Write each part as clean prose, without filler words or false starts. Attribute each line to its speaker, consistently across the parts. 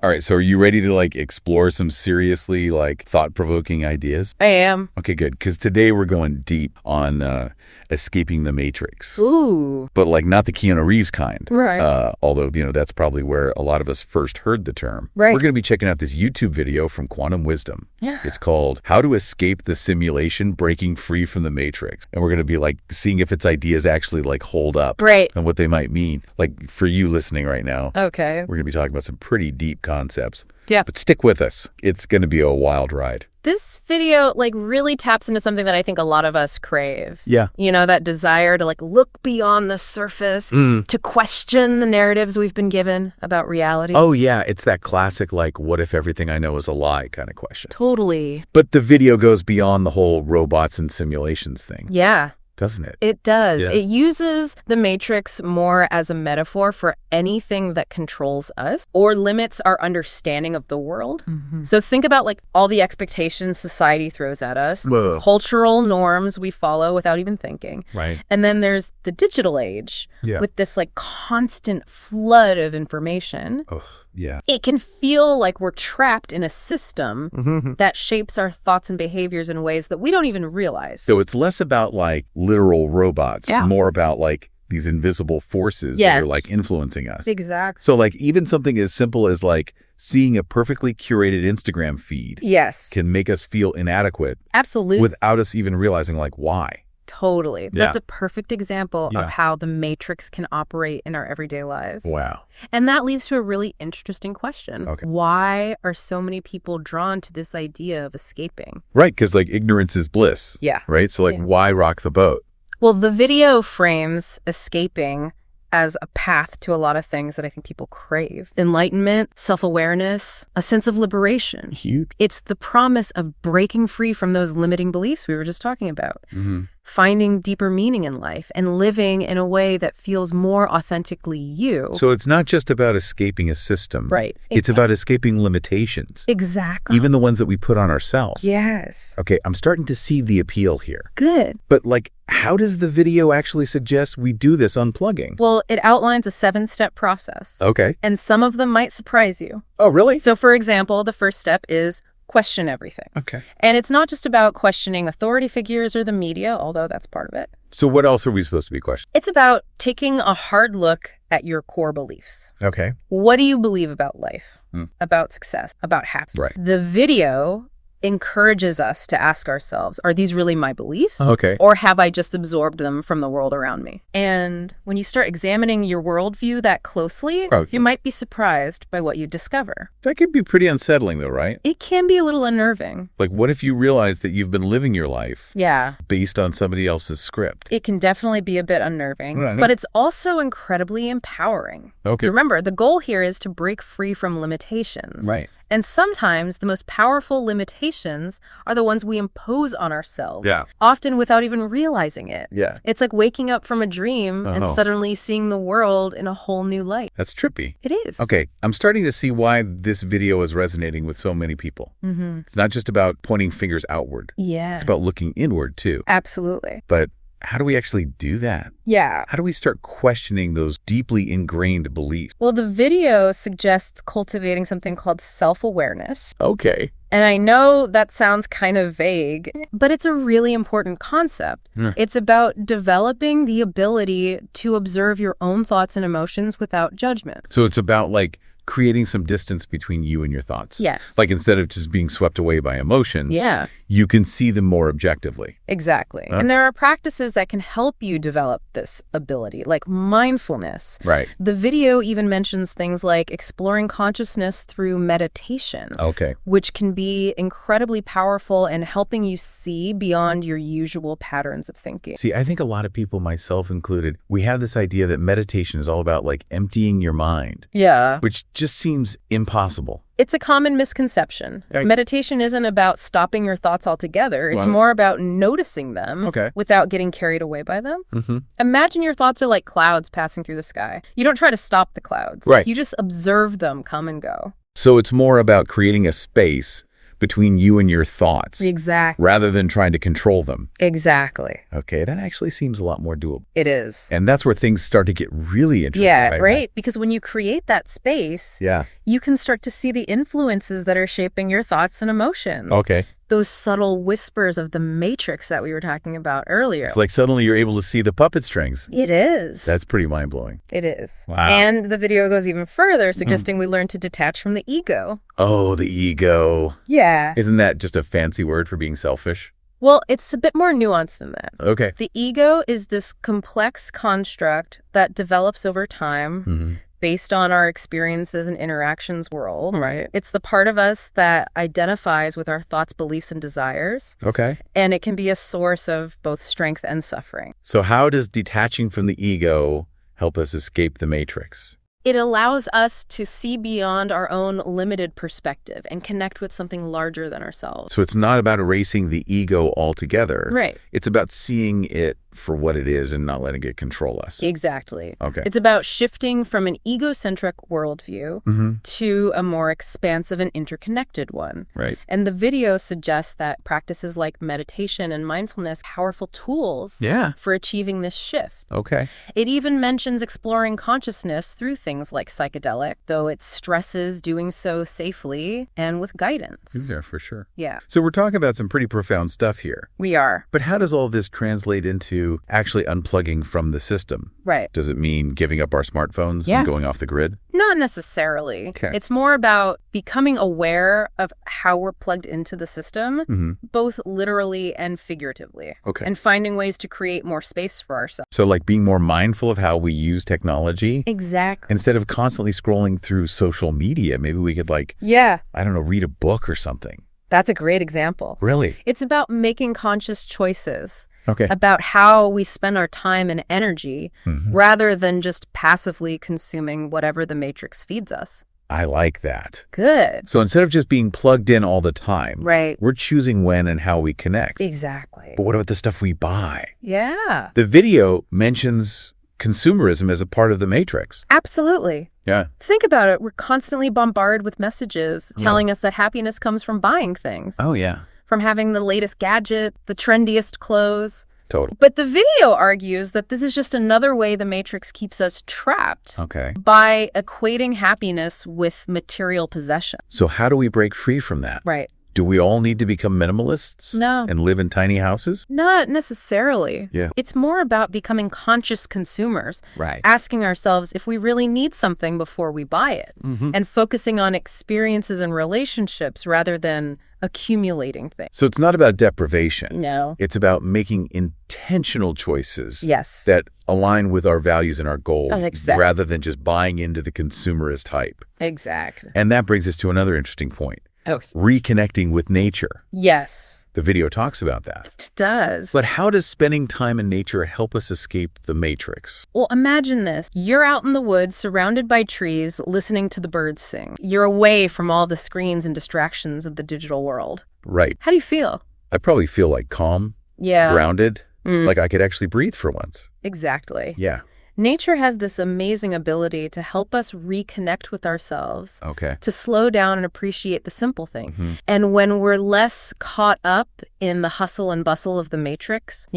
Speaker 1: All right, so are you ready to like explore some seriously like thought-provoking ideas?
Speaker 2: I am.
Speaker 1: Okay, good, because today we're going deep on escaping the Matrix.
Speaker 2: Ooh.
Speaker 1: But like not the Keanu Reeves kind.
Speaker 2: Right.
Speaker 1: Although, that's probably where a lot of us first heard the term.
Speaker 2: Right.
Speaker 1: We're going to be checking out this YouTube video from Quantum Wisdom.
Speaker 2: Yeah.
Speaker 1: It's called How to Escape the Simulation, Breaking Free from the Matrix. And we're going to be like seeing if its ideas actually like hold up.
Speaker 2: Right.
Speaker 1: And what they might mean. Like for you listening right now.
Speaker 2: Okay.
Speaker 1: We're going to be talking about some pretty deep concepts.
Speaker 2: Yeah.
Speaker 1: But stick with us. It's going to be a wild ride.
Speaker 2: This video like really taps into something that I think a lot of us crave.
Speaker 1: Yeah.
Speaker 2: That desire to like look beyond the surface, to question the narratives we've been given about reality.
Speaker 1: Oh, yeah. It's that classic, like, what if everything I know is a lie kind of question.
Speaker 2: Totally.
Speaker 1: But the video goes beyond the whole robots and simulations thing.
Speaker 2: Yeah.
Speaker 1: Doesn't it?
Speaker 2: It does.
Speaker 1: Yeah.
Speaker 2: It uses the Matrix more as a metaphor for anything that controls us or limits our understanding of the world. Mm-hmm. So think about like all the expectations society throws at us,
Speaker 1: Whoa.
Speaker 2: cultural norms we follow without even thinking.
Speaker 1: Right.
Speaker 2: And then there's the digital age with this like constant flood of information.
Speaker 1: Oh, yeah.
Speaker 2: It can feel like we're trapped in a system that shapes our thoughts and behaviors in ways that we don't even realize.
Speaker 1: So it's less about like literal robots,
Speaker 2: Yeah.
Speaker 1: more about like these invisible forces that are like influencing us.
Speaker 2: Exactly.
Speaker 1: So like even something as simple as like seeing a perfectly curated Instagram feed
Speaker 2: Yes.
Speaker 1: can make us feel inadequate
Speaker 2: Absolutely.
Speaker 1: without us even realizing like why.
Speaker 2: Totally.
Speaker 1: Yeah.
Speaker 2: That's a perfect example
Speaker 1: Yeah.
Speaker 2: of how the Matrix can operate in our everyday lives.
Speaker 1: Wow.
Speaker 2: And that leads to a really interesting question.
Speaker 1: Okay.
Speaker 2: Why are so many people drawn to this idea of escaping?
Speaker 1: Right, because like ignorance is bliss.
Speaker 2: Yeah.
Speaker 1: Right? So like
Speaker 2: Yeah.
Speaker 1: why rock the boat?
Speaker 2: Well, the video frames escaping as a path to a lot of things that I think people crave. Enlightenment, self-awareness, a sense of liberation.
Speaker 1: Huge.
Speaker 2: It's the promise of breaking free from those limiting beliefs we were just talking about.
Speaker 1: Mm-hmm.
Speaker 2: Finding deeper meaning in life and living in a way that feels more authentically you.
Speaker 1: So it's not just about escaping a system.
Speaker 2: Right.
Speaker 1: It's about escaping limitations.
Speaker 2: Exactly.
Speaker 1: Even the ones that we put on ourselves.
Speaker 2: Yes.
Speaker 1: Okay, I'm starting to see the appeal here.
Speaker 2: Good.
Speaker 1: But like, how does the video actually suggest we do this unplugging?
Speaker 2: Well, it outlines a 7-step process.
Speaker 1: Okay.
Speaker 2: And some of them might surprise you.
Speaker 1: Oh, really?
Speaker 2: So, for example, the first step is question everything.
Speaker 1: Okay.
Speaker 2: And it's not just about questioning authority figures or the media, although that's part of it.
Speaker 1: So what else are we supposed to be questioning?
Speaker 2: It's about taking a hard look at your core beliefs.
Speaker 1: Okay.
Speaker 2: What do you believe about life, about success, about happiness?
Speaker 1: Right.
Speaker 2: The video encourages us to ask ourselves, are these really my beliefs?
Speaker 1: Okay.
Speaker 2: Or have I just absorbed them from the world around me? And when you start examining your worldview that closely, you might be surprised by what you discover.
Speaker 1: That could be pretty unsettling though, right?
Speaker 2: It can be a little unnerving.
Speaker 1: Like what if you realize that you've been living your life
Speaker 2: Yeah.
Speaker 1: based on somebody else's script?
Speaker 2: It can definitely be a bit unnerving,
Speaker 1: Right.
Speaker 2: but it's also incredibly empowering.
Speaker 1: Okay.
Speaker 2: Remember, the goal here is to break free from limitations.
Speaker 1: Right.
Speaker 2: And sometimes the most powerful limitations are the ones we impose on ourselves,
Speaker 1: Yeah.
Speaker 2: often without even realizing it.
Speaker 1: Yeah.
Speaker 2: It's like waking up from a dream and suddenly seeing the world in a whole new light.
Speaker 1: That's trippy.
Speaker 2: It is.
Speaker 1: Okay, I'm starting to see why this video is resonating with so many people.
Speaker 2: Mm-hmm.
Speaker 1: It's not just about pointing fingers outward.
Speaker 2: Yeah.
Speaker 1: It's about looking inward too.
Speaker 2: Absolutely.
Speaker 1: But how do we actually do that?
Speaker 2: Yeah.
Speaker 1: How do we start questioning those deeply ingrained beliefs?
Speaker 2: Well, the video suggests cultivating something called self-awareness.
Speaker 1: Okay.
Speaker 2: And I know that sounds kind of vague, but it's a really important concept. It's about developing the ability to observe your own thoughts and emotions without judgment.
Speaker 1: So it's about like creating some distance between you and your thoughts.
Speaker 2: Yes.
Speaker 1: Like instead of just being swept away by emotions,
Speaker 2: Yeah.
Speaker 1: you can see them more objectively.
Speaker 2: Exactly. And there are practices that can help you develop this ability, like mindfulness.
Speaker 1: Right.
Speaker 2: The video even mentions things like exploring consciousness through meditation,
Speaker 1: Okay.
Speaker 2: which can be incredibly powerful in helping you see beyond your usual patterns of thinking.
Speaker 1: See, I think a lot of people, myself included, we have this idea that meditation is all about like emptying your mind,
Speaker 2: Yeah.
Speaker 1: which just seems impossible.
Speaker 2: It's a common misconception.
Speaker 1: Right.
Speaker 2: Meditation isn't about stopping your thoughts altogether. It's more about noticing them without getting carried away by them.
Speaker 1: Mm-hmm.
Speaker 2: Imagine your thoughts are like clouds passing through the sky. You don't try to stop the clouds.
Speaker 1: Right.
Speaker 2: You just observe them come and go.
Speaker 1: So it's more about creating a space between you and your thoughts.
Speaker 2: Exactly.
Speaker 1: Rather than trying to control them.
Speaker 2: Exactly.
Speaker 1: Okay, that actually seems a lot more doable.
Speaker 2: It is.
Speaker 1: And that's where things start to get really interesting.
Speaker 2: Yeah, right? Because when you create that space,
Speaker 1: Yeah.
Speaker 2: you can start to see the influences that are shaping your thoughts and emotions.
Speaker 1: Okay.
Speaker 2: Those subtle whispers of the matrix that we were talking about earlier.
Speaker 1: It's like suddenly you're able to see the puppet strings.
Speaker 2: It is.
Speaker 1: That's pretty mind-blowing.
Speaker 2: It is.
Speaker 1: Wow.
Speaker 2: And the video goes even further, suggesting we learn to detach from the ego.
Speaker 1: Oh, the ego.
Speaker 2: Yeah.
Speaker 1: Isn't that just a fancy word for being selfish?
Speaker 2: Well, it's a bit more nuanced than that.
Speaker 1: Okay.
Speaker 2: The ego is this complex construct that develops over time based on our experiences and interactions world.
Speaker 1: Right.
Speaker 2: It's the part of us that identifies with our thoughts, beliefs, and desires.
Speaker 1: Okay.
Speaker 2: And it can be a source of both strength and suffering.
Speaker 1: So how does detaching from the ego help us escape the matrix?
Speaker 2: It allows us to see beyond our own limited perspective and connect with something larger than ourselves.
Speaker 1: So it's not about erasing the ego altogether.
Speaker 2: Right.
Speaker 1: It's about seeing it for what it is and not letting it control us.
Speaker 2: Exactly.
Speaker 1: Okay.
Speaker 2: It's about shifting from an egocentric worldview to a more expansive and interconnected one.
Speaker 1: Right.
Speaker 2: And the video suggests that practices like meditation and mindfulness are powerful tools for achieving this shift.
Speaker 1: Okay.
Speaker 2: It even mentions exploring consciousness through things like psychedelic, though it stresses doing so safely and with guidance.
Speaker 1: Yeah, for sure.
Speaker 2: Yeah,
Speaker 1: So we're talking about some pretty profound stuff here.
Speaker 2: we are.
Speaker 1: But how does all this translate into actually unplugging from the system?
Speaker 2: Right.
Speaker 1: Does it mean giving up our smartphones
Speaker 2: Yeah.
Speaker 1: and going off the grid?
Speaker 2: Not necessarily.
Speaker 1: Okay.
Speaker 2: It's more about becoming aware of how we're plugged into the system, both literally and figuratively.
Speaker 1: Okay.
Speaker 2: And finding ways to create more space for ourselves.
Speaker 1: So like being more mindful of how we use technology
Speaker 2: Exactly.
Speaker 1: instead of constantly scrolling through social media. Maybe we could
Speaker 2: Yeah,
Speaker 1: I don't know, read a book or something.
Speaker 2: that's a great example.
Speaker 1: Really?
Speaker 2: It's about making conscious choices
Speaker 1: Okay.
Speaker 2: about how we spend our time and energy rather than just passively consuming whatever the matrix feeds us.
Speaker 1: I like that.
Speaker 2: Good.
Speaker 1: So instead of just being plugged in all the time,
Speaker 2: Right.
Speaker 1: we're choosing when and how we connect.
Speaker 2: Exactly.
Speaker 1: But what about the stuff we buy?
Speaker 2: Yeah,
Speaker 1: The video mentions consumerism as a part of the matrix.
Speaker 2: absolutely.
Speaker 1: Yeah.
Speaker 2: Think about it. We're constantly bombarded with messages telling us that happiness comes from buying things,
Speaker 1: Oh, yeah.
Speaker 2: from having the latest gadget, the trendiest clothes.
Speaker 1: Totally.
Speaker 2: But the video argues that this is just another way the matrix keeps us trapped
Speaker 1: Okay.
Speaker 2: by equating happiness with material possession.
Speaker 1: So how do we break free from that?
Speaker 2: Right.
Speaker 1: Do we all need to become minimalists?
Speaker 2: No.
Speaker 1: And live in tiny houses?
Speaker 2: Not necessarily.
Speaker 1: Yeah.
Speaker 2: It's more about becoming conscious consumers,
Speaker 1: Right.
Speaker 2: asking ourselves if we really need something before we buy it, and focusing on experiences and relationships rather than accumulating things.
Speaker 1: So it's not about deprivation.
Speaker 2: No.
Speaker 1: It's about making intentional choices
Speaker 2: Yes.
Speaker 1: that align with our values and our goals
Speaker 2: Exactly.
Speaker 1: rather than just buying into the consumerist hype.
Speaker 2: Exactly.
Speaker 1: And that brings us to another interesting point.
Speaker 2: Oh,
Speaker 1: Reconnecting with nature.
Speaker 2: yes.
Speaker 1: The video talks about that.
Speaker 2: It does.
Speaker 1: But how does spending time in nature help us escape the matrix?
Speaker 2: Well, imagine this. You're out in the woods, surrounded by trees, listening to the birds sing. You're away from all the screens and distractions of the digital world.
Speaker 1: Right.
Speaker 2: How do you feel?
Speaker 1: I probably feel like calm,
Speaker 2: Yeah.
Speaker 1: grounded, like I could actually breathe for once.
Speaker 2: Exactly.
Speaker 1: Yeah.
Speaker 2: Nature has this amazing ability to help us reconnect with ourselves,
Speaker 1: Okay.
Speaker 2: to slow down and appreciate the simple thing. And when we're less caught up in the hustle and bustle of the matrix,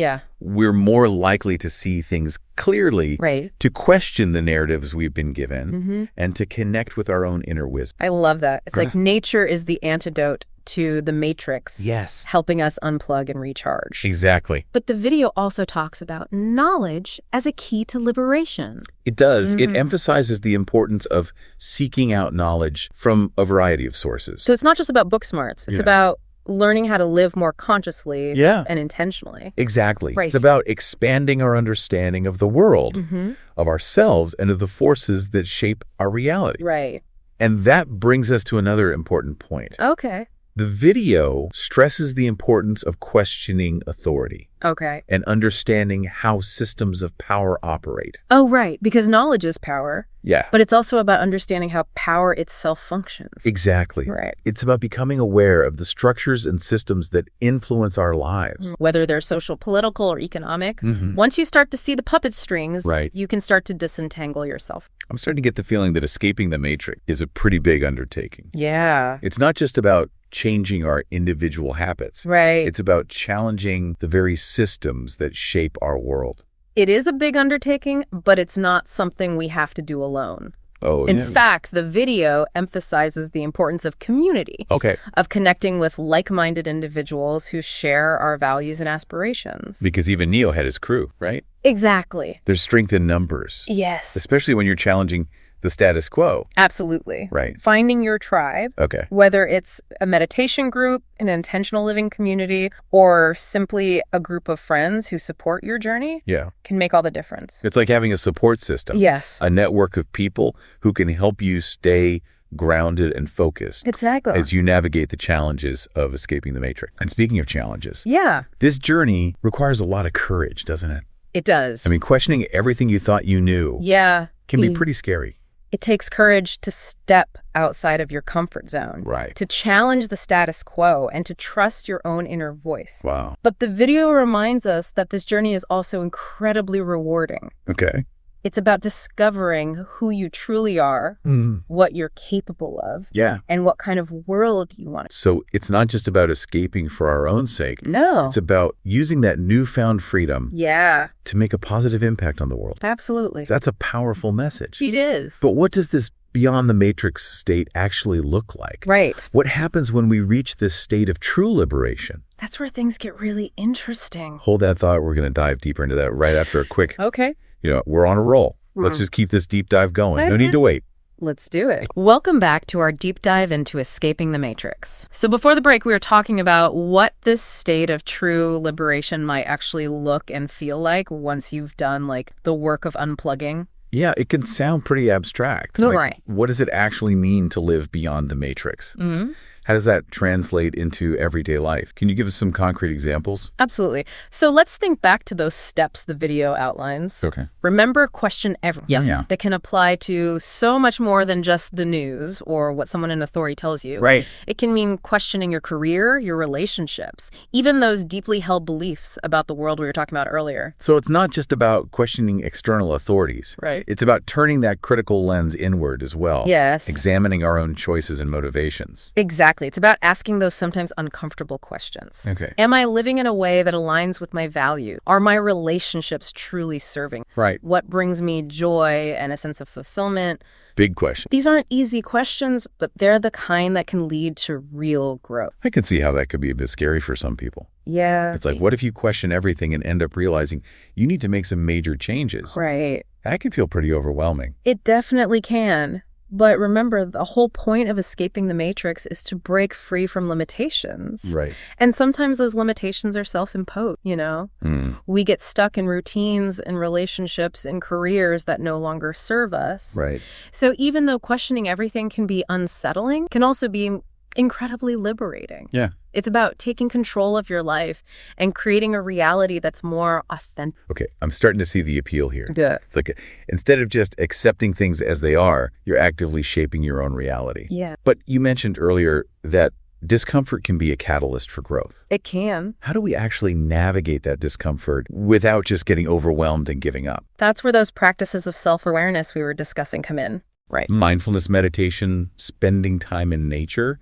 Speaker 1: We're more likely to see things clearly,
Speaker 2: right.
Speaker 1: to question the narratives we've been given, and to connect with our own inner wisdom.
Speaker 2: I love that. It's like nature is the antidote to the matrix,
Speaker 1: Yes.
Speaker 2: helping us unplug and recharge.
Speaker 1: Exactly.
Speaker 2: But the video also talks about knowledge as a key to liberation.
Speaker 1: It does. It emphasizes the importance of seeking out knowledge from a variety of sources.
Speaker 2: So it's not just about book smarts. It's about learning how to live more consciously and intentionally.
Speaker 1: Exactly.
Speaker 2: Right.
Speaker 1: It's about expanding our understanding of the world, of ourselves, and of the forces that shape our reality.
Speaker 2: Right.
Speaker 1: And that brings us to another important point.
Speaker 2: Okay.
Speaker 1: The video stresses the importance of questioning authority.
Speaker 2: Okay.
Speaker 1: and understanding how systems of power operate.
Speaker 2: Oh, right. Because knowledge is power.
Speaker 1: Yeah.
Speaker 2: But it's also about understanding how power itself functions.
Speaker 1: Exactly.
Speaker 2: Right.
Speaker 1: It's about becoming aware of the structures and systems that influence our lives.
Speaker 2: Whether they're social, political, or economic,
Speaker 1: Mhm.
Speaker 2: once you start to see the puppet strings,
Speaker 1: Right.
Speaker 2: you can start to disentangle yourself.
Speaker 1: I'm starting to get the feeling that escaping the matrix is a pretty big undertaking.
Speaker 2: Yeah.
Speaker 1: It's not just about changing our individual habits.
Speaker 2: Right.
Speaker 1: It's about challenging the very systems that shape our world.
Speaker 2: It is a big undertaking, but it's not something we have to do alone.
Speaker 1: Oh,
Speaker 2: In
Speaker 1: yeah.
Speaker 2: fact, the video emphasizes the importance of community,
Speaker 1: Okay.
Speaker 2: of connecting with like-minded individuals who share our values and aspirations.
Speaker 1: Because even Neo had his crew, right?
Speaker 2: Exactly.
Speaker 1: There's strength in numbers,
Speaker 2: Yes.
Speaker 1: especially when you're challenging the status quo.
Speaker 2: Absolutely.
Speaker 1: Right.
Speaker 2: Finding your tribe,
Speaker 1: Okay.
Speaker 2: whether it's a meditation group, an intentional living community, or simply a group of friends who support your journey,
Speaker 1: Yeah.
Speaker 2: can make all the difference.
Speaker 1: It's like having a support system.
Speaker 2: Yes.
Speaker 1: A network of people who can help you stay grounded and focused
Speaker 2: Exactly.
Speaker 1: as you navigate the challenges of escaping the matrix. And speaking of challenges,
Speaker 2: Yeah,
Speaker 1: this journey requires a lot of courage, doesn't it?
Speaker 2: it does.
Speaker 1: I mean, questioning everything you thought you knew
Speaker 2: Yeah.
Speaker 1: can be pretty scary.
Speaker 2: It takes courage to step outside of your comfort zone.
Speaker 1: Right.
Speaker 2: To challenge the status quo and to trust your own inner voice.
Speaker 1: Wow.
Speaker 2: But the video reminds us that this journey is also incredibly rewarding.
Speaker 1: Okay.
Speaker 2: It's about discovering who you truly are, what you're capable of,
Speaker 1: Yeah.
Speaker 2: and what kind of world you want.
Speaker 1: So it's not just about escaping for our own sake.
Speaker 2: No.
Speaker 1: It's about using that newfound freedom
Speaker 2: Yeah,
Speaker 1: to make a positive impact on the world.
Speaker 2: absolutely.
Speaker 1: That's a powerful message.
Speaker 2: It is.
Speaker 1: But what does this beyond the matrix state actually look like?
Speaker 2: Right.
Speaker 1: What happens when we reach this state of true liberation?
Speaker 2: That's where things get really interesting.
Speaker 1: Hold that thought. We're going to dive deeper into that right after a quick,
Speaker 2: Okay.
Speaker 1: we're on a roll. Let's just keep this deep dive going. No need to wait.
Speaker 2: Let's do it. Welcome back to our deep dive into escaping the matrix. So before the break, we were talking about what this state of true liberation might actually look and feel like once you've done like the work of unplugging.
Speaker 1: Yeah, it can sound pretty abstract.
Speaker 2: Right.
Speaker 1: What does it actually mean to live beyond the matrix?
Speaker 2: Mm-hmm.
Speaker 1: How does that translate into everyday life? Can you give us some concrete examples?
Speaker 2: Absolutely. So let's think back to those steps the video outlines.
Speaker 1: Okay.
Speaker 2: Remember, question everything.
Speaker 1: Yeah.
Speaker 2: That can apply to so much more than just the news or what someone in authority tells you.
Speaker 1: Right.
Speaker 2: It can mean questioning your career, your relationships, even those deeply held beliefs about the world we were talking about earlier.
Speaker 1: So it's not just about questioning external authorities.
Speaker 2: Right.
Speaker 1: It's about turning that critical lens inward as well.
Speaker 2: Yes.
Speaker 1: Examining our own choices and motivations.
Speaker 2: Exactly. It's about asking those sometimes uncomfortable questions.
Speaker 1: Okay.
Speaker 2: Am I living in a way that aligns with my value? Are my relationships truly serving?
Speaker 1: Right.
Speaker 2: What brings me joy and a sense of fulfillment?
Speaker 1: Big question.
Speaker 2: These aren't easy questions, but they're the kind that can lead to real growth.
Speaker 1: I can see how that could be a bit scary for some people.
Speaker 2: Yeah.
Speaker 1: It's like, what if you question everything and end up realizing you need to make some major changes?
Speaker 2: Right.
Speaker 1: That could feel pretty overwhelming.
Speaker 2: It definitely can. But remember, the whole point of escaping the matrix is to break free from limitations.
Speaker 1: Right.
Speaker 2: And sometimes those limitations are self-imposed, We get stuck in routines and relationships and careers that no longer serve us.
Speaker 1: Right.
Speaker 2: So even though questioning everything can be unsettling, can also be incredibly liberating.
Speaker 1: Yeah.
Speaker 2: It's about taking control of your life and creating a reality that's more authentic.
Speaker 1: Okay, I'm starting to see the appeal here.
Speaker 2: Good.
Speaker 1: It's like instead of just accepting things as they are, you're actively shaping your own reality.
Speaker 2: Yeah.
Speaker 1: But you mentioned earlier that discomfort can be a catalyst for growth.
Speaker 2: It can.
Speaker 1: How do we actually navigate that discomfort without just getting overwhelmed and giving up?
Speaker 2: That's where those practices of self-awareness we were discussing come in. Right.
Speaker 1: Mindfulness meditation, spending time in nature,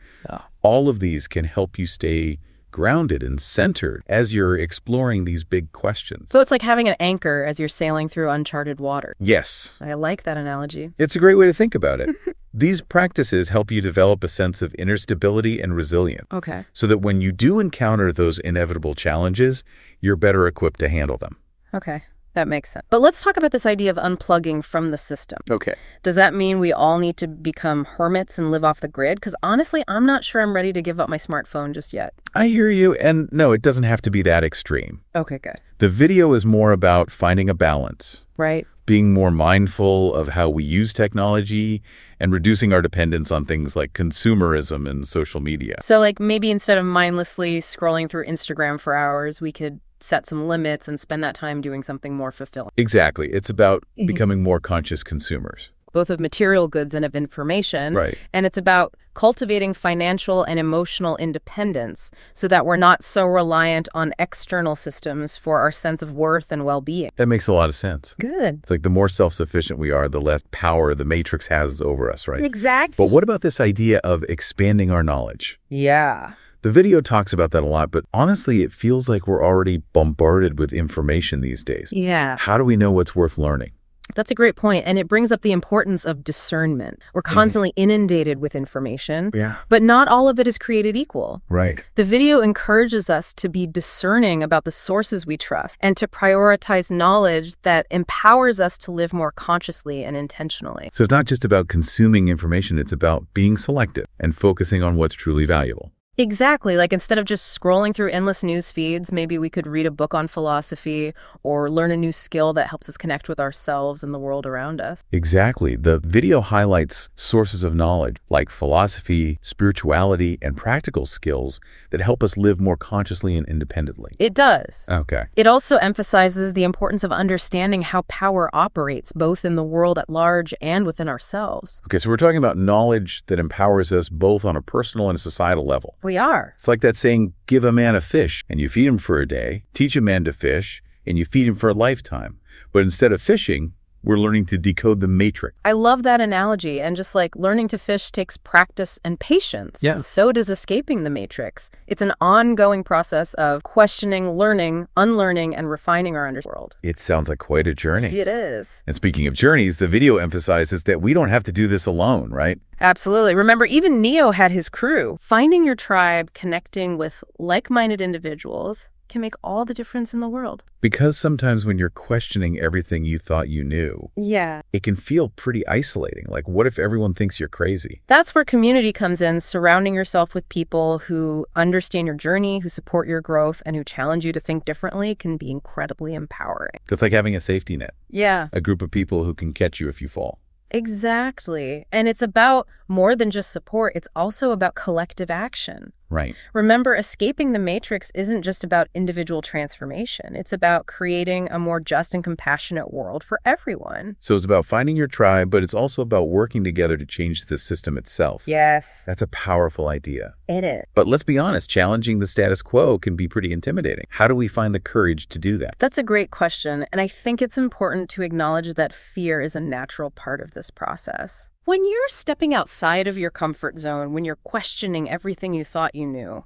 Speaker 1: all of these can help you stay grounded and centered as you're exploring these big questions.
Speaker 2: So it's like having an anchor as you're sailing through uncharted water.
Speaker 1: Yes.
Speaker 2: I like that analogy.
Speaker 1: It's a great way to think about it. These practices help you develop a sense of inner stability and resilience.
Speaker 2: Okay.
Speaker 1: So that when you do encounter those inevitable challenges, you're better equipped to handle them.
Speaker 2: Okay. That makes sense. But let's talk about this idea of unplugging from the system.
Speaker 1: Okay.
Speaker 2: Does that mean we all need to become hermits and live off the grid? Because honestly, I'm not sure I'm ready to give up my smartphone just yet.
Speaker 1: I hear you. And no, it doesn't have to be that extreme.
Speaker 2: Okay, good.
Speaker 1: The video is more about finding a balance.
Speaker 2: Right.
Speaker 1: Being more mindful of how we use technology and reducing our dependence on things like consumerism and social media.
Speaker 2: So like maybe instead of mindlessly scrolling through Instagram for hours, we could set some limits and spend that time doing something more fulfilling.
Speaker 1: Exactly. It's about becoming more conscious consumers.
Speaker 2: Both of material goods and of information.
Speaker 1: Right.
Speaker 2: And it's about cultivating financial and emotional independence so that we're not so reliant on external systems for our sense of worth and well-being.
Speaker 1: That makes a lot of sense.
Speaker 2: Good.
Speaker 1: It's like the more self-sufficient we are, the less power the matrix has over us, right?
Speaker 2: Exactly.
Speaker 1: But what about this idea of expanding our knowledge?
Speaker 2: Yeah.
Speaker 1: The video talks about that a lot, but honestly, it feels like we're already bombarded with information these days.
Speaker 2: Yeah.
Speaker 1: How do we know what's worth learning?
Speaker 2: That's a great point, and it brings up the importance of discernment. We're constantly inundated with information, but not all of it is created equal.
Speaker 1: Right.
Speaker 2: The video encourages us to be discerning about the sources we trust and to prioritize knowledge that empowers us to live more consciously and intentionally.
Speaker 1: So it's not just about consuming information, it's about being selective and focusing on what's truly valuable.
Speaker 2: Exactly. Like instead of just scrolling through endless news feeds, maybe we could read a book on philosophy or learn a new skill that helps us connect with ourselves and the world around us.
Speaker 1: Exactly. The video highlights sources of knowledge like philosophy, spirituality, and practical skills that help us live more consciously and independently.
Speaker 2: It does.
Speaker 1: Okay.
Speaker 2: It also emphasizes the importance of understanding how power operates both in the world at large and within ourselves.
Speaker 1: Okay, so we're talking about knowledge that empowers us both on a personal and a societal level.
Speaker 2: We are.
Speaker 1: It's like that saying, give a man a fish and you feed him for a day, teach a man to fish and you feed him for a lifetime. But instead of fishing, we're learning to decode the matrix.
Speaker 2: I love that analogy. And just like learning to fish takes practice and patience, so does escaping the matrix. It's an ongoing process of questioning, learning, unlearning, and refining our understanding of the world.
Speaker 1: It sounds like quite a journey.
Speaker 2: It is.
Speaker 1: And speaking of journeys, the video emphasizes that we don't have to do this alone, right?
Speaker 2: Absolutely. Remember, even Neo had his crew. Finding your tribe, connecting with like-minded individuals can make all the difference in the world.
Speaker 1: Because sometimes when you're questioning everything you thought you knew, it can feel pretty isolating. Like, what if everyone thinks you're crazy?
Speaker 2: That's where community comes in, surrounding yourself with people who understand your journey, who support your growth, and who challenge you to think differently can be incredibly empowering.
Speaker 1: It's like having a safety net.
Speaker 2: Yeah.
Speaker 1: A group of people who can catch you if you fall.
Speaker 2: Exactly. And it's about more than just support. It's also about collective action.
Speaker 1: Right.
Speaker 2: Remember, escaping the matrix isn't just about individual transformation. It's about creating a more just and compassionate world for everyone.
Speaker 1: So it's about finding your tribe, but it's also about working together to change the system itself.
Speaker 2: Yes.
Speaker 1: That's a powerful idea.
Speaker 2: It is.
Speaker 1: But let's be honest, challenging the status quo can be pretty intimidating. How do we find the courage to do that?
Speaker 2: That's a great question. And I think it's important to acknowledge that fear is a natural part of this process. When you're stepping outside of your comfort zone, when you're questioning everything you thought you knew,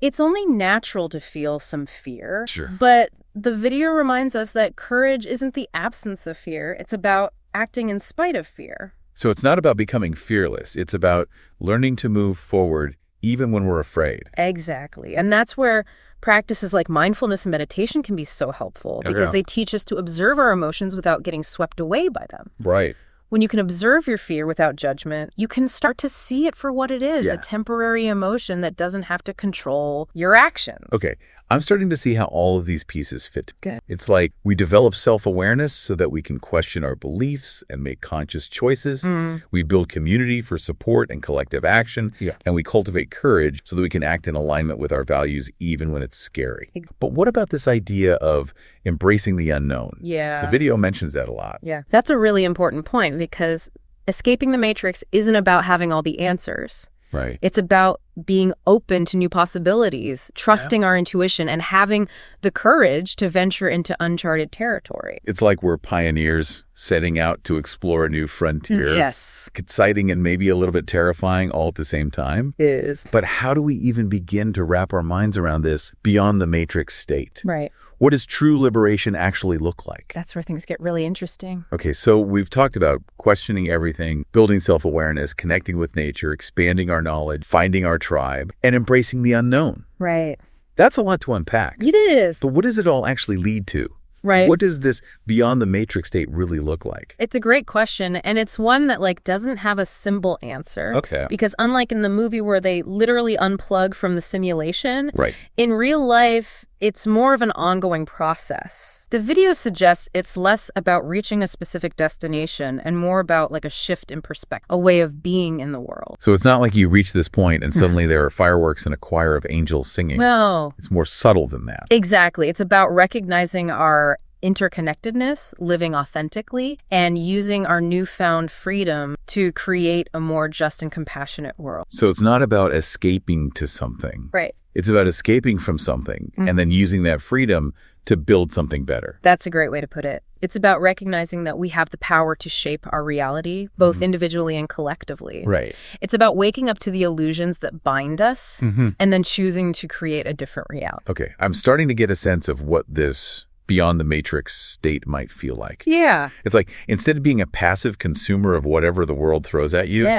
Speaker 2: it's only natural to feel some fear.
Speaker 1: Sure.
Speaker 2: But the video reminds us that courage isn't the absence of fear. It's about acting in spite of fear.
Speaker 1: So it's not about becoming fearless. It's about learning to move forward even when we're afraid.
Speaker 2: Exactly. And that's where practices like mindfulness and meditation can be so helpful because they teach us to observe our emotions without getting swept away by them.
Speaker 1: Right.
Speaker 2: When you can observe your fear without judgment, you can start to see it for what it is, a temporary emotion that doesn't have to control your actions.
Speaker 1: Okay, I'm starting to see how all of these pieces fit.
Speaker 2: Good.
Speaker 1: It's like we develop self-awareness so that we can question our beliefs and make conscious choices. We build community for support and collective action. And we cultivate courage so that we can act in alignment with our values even when it's scary. But what about this idea of embracing the unknown? The video mentions that a lot.
Speaker 2: That's a really important point because escaping the matrix isn't about having all the answers.
Speaker 1: Right.
Speaker 2: It's about being open to new possibilities, trusting our intuition, and having the courage to venture into uncharted territory.
Speaker 1: It's like we're pioneers setting out to explore a new frontier.
Speaker 2: Yes.
Speaker 1: Exciting and maybe a little bit terrifying all at the same time.
Speaker 2: It is.
Speaker 1: But how do we even begin to wrap our minds around this beyond the matrix state?
Speaker 2: Right.
Speaker 1: What does true liberation actually look like?
Speaker 2: That's where things get really interesting.
Speaker 1: Okay, so we've talked about questioning everything, building self-awareness, connecting with nature, expanding our knowledge, finding our tribe, and embracing the unknown.
Speaker 2: Right.
Speaker 1: That's a lot to unpack.
Speaker 2: It is.
Speaker 1: But what does it all actually lead to?
Speaker 2: Right.
Speaker 1: What does this beyond the matrix state really look like?
Speaker 2: It's a great question, and it's one that doesn't have a simple answer.
Speaker 1: Okay.
Speaker 2: Because unlike in the movie where they literally unplug from the simulation,
Speaker 1: Right.
Speaker 2: in real life, it's more of an ongoing process. The video suggests it's less about reaching a specific destination and more about like a shift in perspective, a way of being in the world.
Speaker 1: So it's not like you reach this point and suddenly there are fireworks and a choir of angels singing.
Speaker 2: No.
Speaker 1: It's more subtle than that.
Speaker 2: Exactly. It's about recognizing our interconnectedness, living authentically, and using our newfound freedom to create a more just and compassionate world.
Speaker 1: So it's not about escaping to something.
Speaker 2: Right.
Speaker 1: It's about escaping from something and then using that freedom to build something better.
Speaker 2: That's a great way to put it. It's about recognizing that we have the power to shape our reality, both individually and collectively.
Speaker 1: Right.
Speaker 2: It's about waking up to the illusions that bind us and then choosing to create a different reality.
Speaker 1: Okay. I'm starting to get a sense of what this beyond the matrix state might feel like.
Speaker 2: Yeah.
Speaker 1: It's like instead of being a passive consumer of whatever the world throws at you,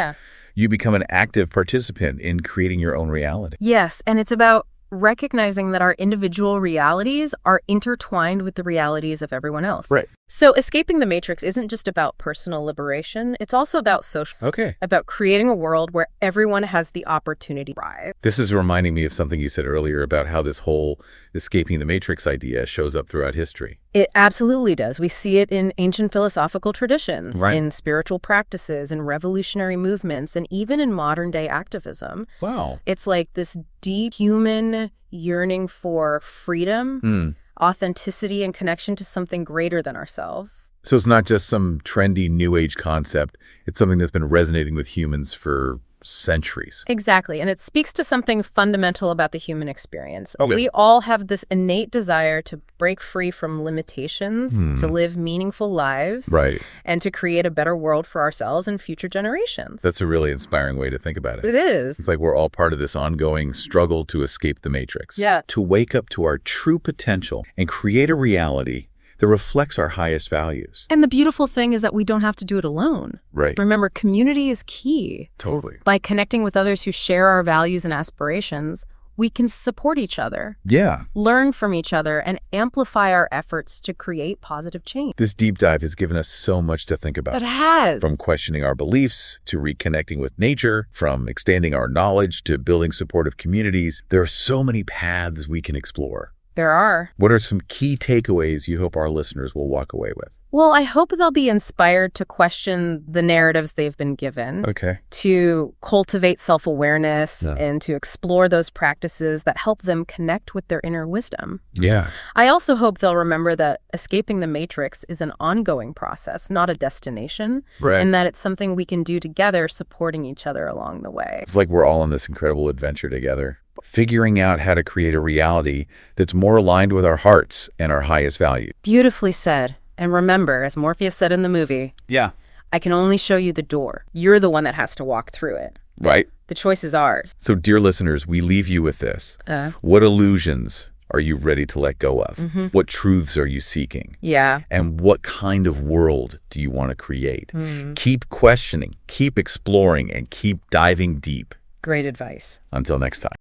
Speaker 1: you become an active participant in creating your own reality.
Speaker 2: Yes, and it's about recognizing that our individual realities are intertwined with the realities of everyone else.
Speaker 1: Right.
Speaker 2: So escaping the matrix isn't just about personal liberation, it's also about social, about creating a world where everyone has the opportunity to thrive.
Speaker 1: This is reminding me of something you said earlier about how this whole escaping the matrix idea shows up throughout history.
Speaker 2: It absolutely does. We see it in ancient philosophical traditions, in spiritual practices, in revolutionary movements, and even in modern day activism.
Speaker 1: Wow.
Speaker 2: It's like this deep human yearning for freedom, authenticity, and connection to something greater than ourselves.
Speaker 1: So it's not just some trendy new age concept. It's something that's been resonating with humans for centuries.
Speaker 2: Exactly. And it speaks to something fundamental about the human experience. We all have this innate desire to break free from limitations, to live meaningful lives, and to create a better world for ourselves and future generations.
Speaker 1: That's a really inspiring way to think about it.
Speaker 2: It is.
Speaker 1: It's like we're all part of this ongoing struggle to escape the matrix.
Speaker 2: Yeah.
Speaker 1: To wake up to our true potential and create a reality that reflects our highest values.
Speaker 2: And the beautiful thing is that we don't have to do it alone.
Speaker 1: Right.
Speaker 2: Remember, community is key.
Speaker 1: Totally.
Speaker 2: By connecting with others who share our values and aspirations, we can support each other, learn from each other, and amplify our efforts to create positive change.
Speaker 1: This deep dive has given us so much to think about.
Speaker 2: It has.
Speaker 1: From questioning our beliefs to reconnecting with nature, from extending our knowledge to building supportive communities, there are so many paths we can explore.
Speaker 2: There are.
Speaker 1: What are some key takeaways you hope our listeners will walk away with?
Speaker 2: Well, I hope they'll be inspired to question the narratives they've been given, to cultivate self-awareness, and to explore those practices that help them connect with their inner wisdom.
Speaker 1: Yeah.
Speaker 2: I also hope they'll remember that escaping the matrix is an ongoing process, not a destination, and that it's something we can do together, supporting each other along the way.
Speaker 1: It's like we're all on this incredible adventure together, figuring out how to create a reality that's more aligned with our hearts and our highest value.
Speaker 2: Beautifully said. And remember, as Morpheus said in the movie, I can only show you the door. You're the one that has to walk through it.
Speaker 1: Right.
Speaker 2: The choice is ours.
Speaker 1: So, dear listeners, we leave you with this. What illusions are you ready to let go of? What truths are you seeking? And what kind of world do you want to create? Keep questioning, keep exploring, and keep diving deep.
Speaker 2: Great advice.
Speaker 1: Until next time.